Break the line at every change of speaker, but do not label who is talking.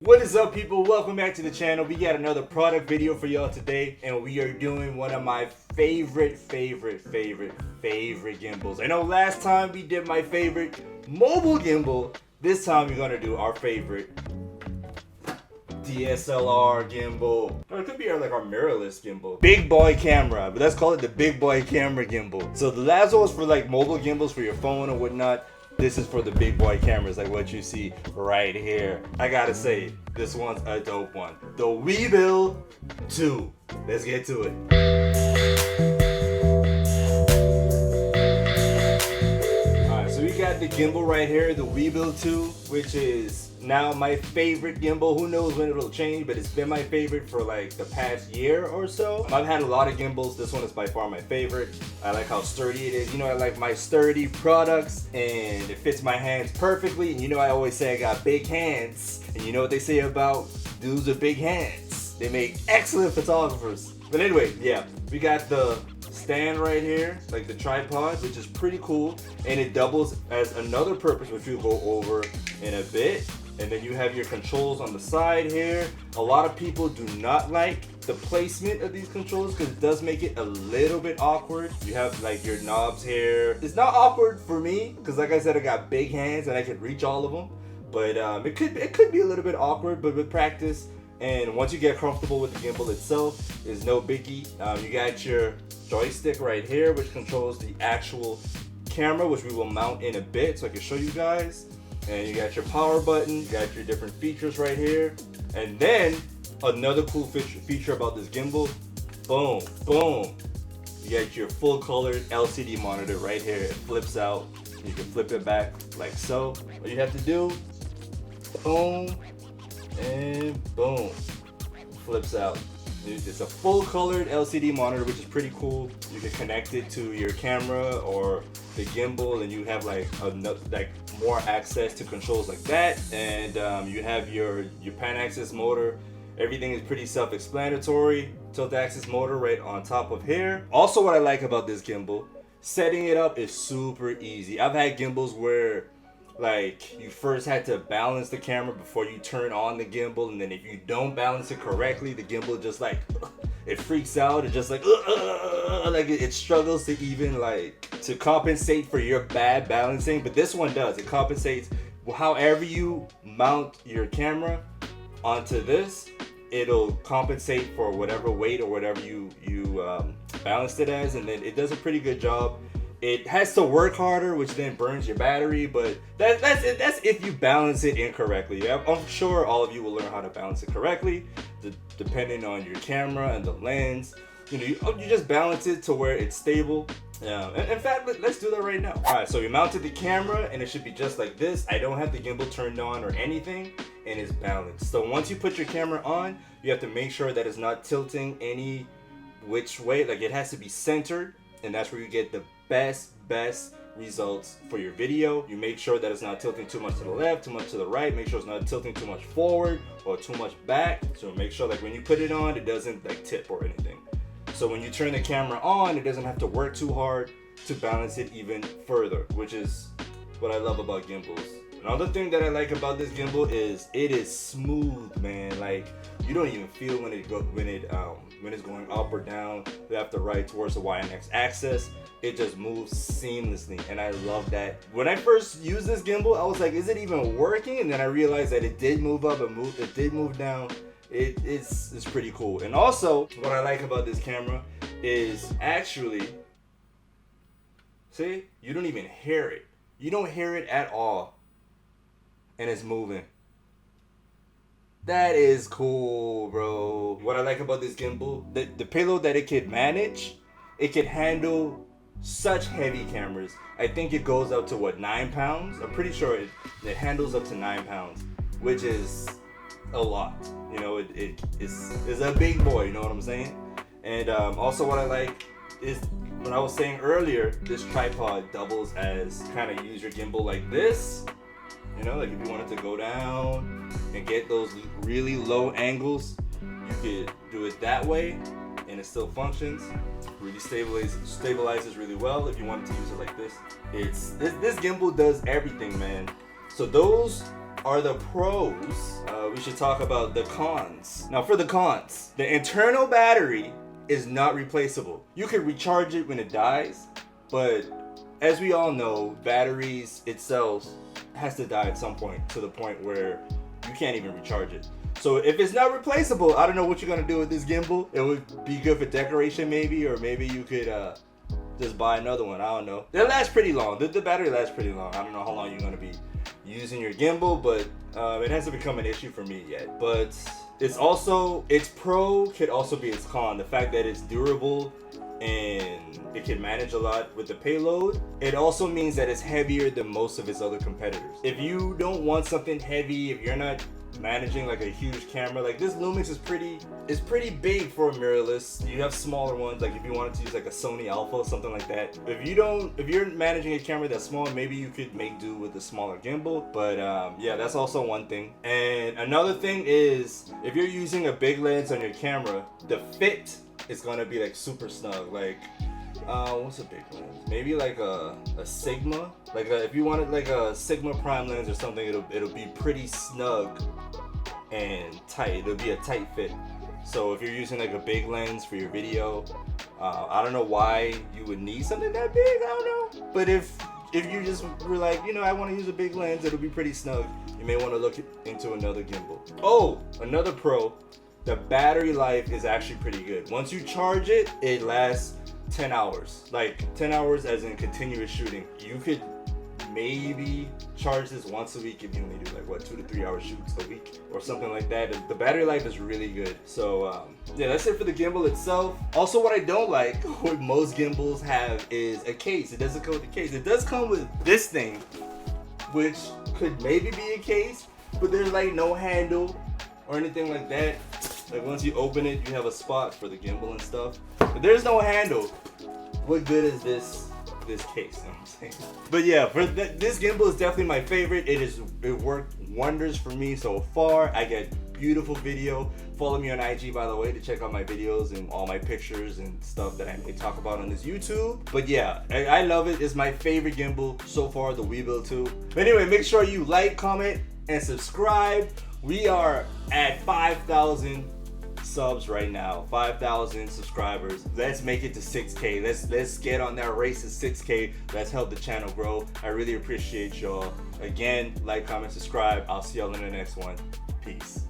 What is up, people? Welcome back to the channel. We got another product video for y'all today, and we are doing one of my favorite gimbals. I know last time we did my favorite mobile gimbal. This time we're gonna do our favorite DSLR gimbal. Or it could be our mirrorless gimbal. Big boy camera, but let's call it the big boy camera gimbal. So the last one was for like mobile gimbals for your phone or whatnot. This is for the big boy cameras, like what you see right here. I gotta say, this one's a dope one. The Weebill 2. Let's get to it. Alright, so we got the gimbal right here, the Weebill 2, which is now my favorite gimbal. Who knows when it'll change, but it's been my favorite for like the past year or so. I've had a lot of gimbals. This one is by far my favorite. I like how sturdy it is. You know, I like my sturdy products, and it fits my hands perfectly. And you know, I always say I got big hands, and you know what they say about dudes with big hands? They make excellent photographers. But anyway, yeah, we got the stand right here, like the tripod, which is pretty cool, and it doubles as another purpose, which we'll go over in a bit. And then you have your controls on the side here. A lot of people do not like the placement of these controls because it does make it a little bit awkward. You have like your knobs here. It's not awkward for me because, like I said, I got big hands and I can reach all of them. But it could be a little bit awkward, but with practice and once you get comfortable with the gimbal itself, it's no biggie. You got your joystick right here, which controls the actual camera, which we will mount in a bit so I can show you guys. And you got your power button, you got your different features right here. And then another cool feature about this gimbal, boom, boom. You got your full colored LCD monitor right here. It flips out. You can flip it back like so. All you have to do, boom, and boom, flips out. It's a full colored LCD monitor, which is pretty cool. You can connect it to your camera or the gimbal, and you have like more access to controls like that. And you have your pan axis motor. Everything is pretty self-explanatory. Tilt axis motor right on top of here. Also, what I like about this gimbal, setting it up is super easy. I've had gimbals where like you first had to balance the camera before you turn on the gimbal, and then if you don't balance it correctly, the gimbal just like it freaks out. It just like it struggles to even to compensate for your bad balancing. But this one does. It compensates however you mount your camera onto this. It'll compensate for whatever weight or whatever you balanced it as, and then it does a pretty good job. It has to work harder, which then burns your battery, but that's if you balance it incorrectly. I'm sure all of you will learn how to balance it correctly, depending on your camera and the lens. You know, you just balance it to where it's stable. In fact, let's do that right now. All right, so we mounted the camera, and it should be just like this. I don't have the gimbal turned on or anything, and it's balanced. So once you put your camera on, you have to make sure that it's not tilting any which way. Like, it has to be centered, and that's where you get the best results for your video. You make sure that it's not tilting too much to the left, too much to the right. Make sure it's not tilting too much forward or too much back. So make sure like when you put it on, it doesn't like tip or anything. So when you turn the camera on, it doesn't have to work too hard to balance it even further, which is what I love about gimbals. Another thing that I like about this gimbal is it is smooth, man. Like, you don't even feel when it's going up or down, left or right, towards the Y and X axis. It just moves seamlessly, and I love that. When I first used this gimbal, I was like, is it even working? And then I realized that it did move up and it did move down. It's pretty cool. And also, what I like about this camera is actually, see, you don't even hear it. You don't hear it at all. And it's moving. That is cool, bro. What I like about this gimbal, the payload that it can manage, it can handle such heavy cameras. I think it goes up to what, 9 pounds? I'm pretty sure it handles up to 9 pounds, which is a lot. You know, it's a big boy, you know what I'm saying? And also what I like is, what I was saying earlier, this tripod doubles as kind of use your gimbal like this. You know, like if you wanted to go down and get those really low angles, you could do it that way and it still functions. Really stabilizes really well if you wanted to use it like this. This gimbal does everything, man. So those are the pros. We should talk about the cons. Now for the cons, the internal battery is not replaceable. You could recharge it when it dies, but as we all know, batteries itself has to die at some point, to the point where you can't even recharge it. So if it's not replaceable, I don't know what you're gonna do with this gimbal. It would be good for decoration maybe, or maybe you could just buy another one. I don't know. They last pretty long. The battery lasts pretty long. I don't know how long you're gonna be using your gimbal, but it hasn't become an issue for me yet. But it's pro could also be its con. The fact that it's durable and it can manage a lot with the payload. It also means that it's heavier than most of its other competitors. If you don't want something heavy, if you're not managing like a huge camera, like this Lumix is pretty big for a mirrorless. You have smaller ones, like if you wanted to use like a Sony Alpha or something like that. If you're managing a camera that's small, maybe you could make do with a smaller gimbal. But yeah, that's also one thing. And another thing is, if you're using a big lens on your camera, the fit is gonna be like super snug. Like what's a big lens? Maybe like a Sigma. Like if you wanted like a Sigma prime lens or something, it'll be pretty snug and tight. It'll be a tight fit. So if you're using like a big lens for your video, I don't know why you would need something that big. I don't know. But if you just were like, you know, I want to use a big lens, it'll be pretty snug. You may want to look into another gimbal. Oh, another pro. The battery life is actually pretty good. Once you charge it, it lasts 10 hours. Like 10 hours as in continuous shooting. You could maybe charge this once a week if you only do like what 2 to 3 hour shoots a week or something like that. The battery life is really good. So yeah, that's it for the gimbal itself. Also, what I don't like, what most gimbals have, is a case. It doesn't come with a case. It does come with this thing, which could maybe be a case, but there's like no handle or anything like that. Like once you open it, you have a spot for the gimbal and stuff, but there's no handle. What good is this case? You know what I'm saying? But yeah, for this gimbal is definitely my favorite. It worked wonders for me so far. I get beautiful video. Follow me on IG, by the way, to check out my videos and all my pictures and stuff that I may talk about on this YouTube. But yeah, I love it. It's my favorite gimbal so far, the Weebill 2. But anyway, make sure you like, comment, and subscribe. We are at 5,000 subs right now, 5,000 subscribers. Let's make it to 6K. Let's get on that race to 6K. Let's help the channel grow. I really appreciate y'all. Again, like, comment, subscribe. I'll see y'all in the next one. Peace.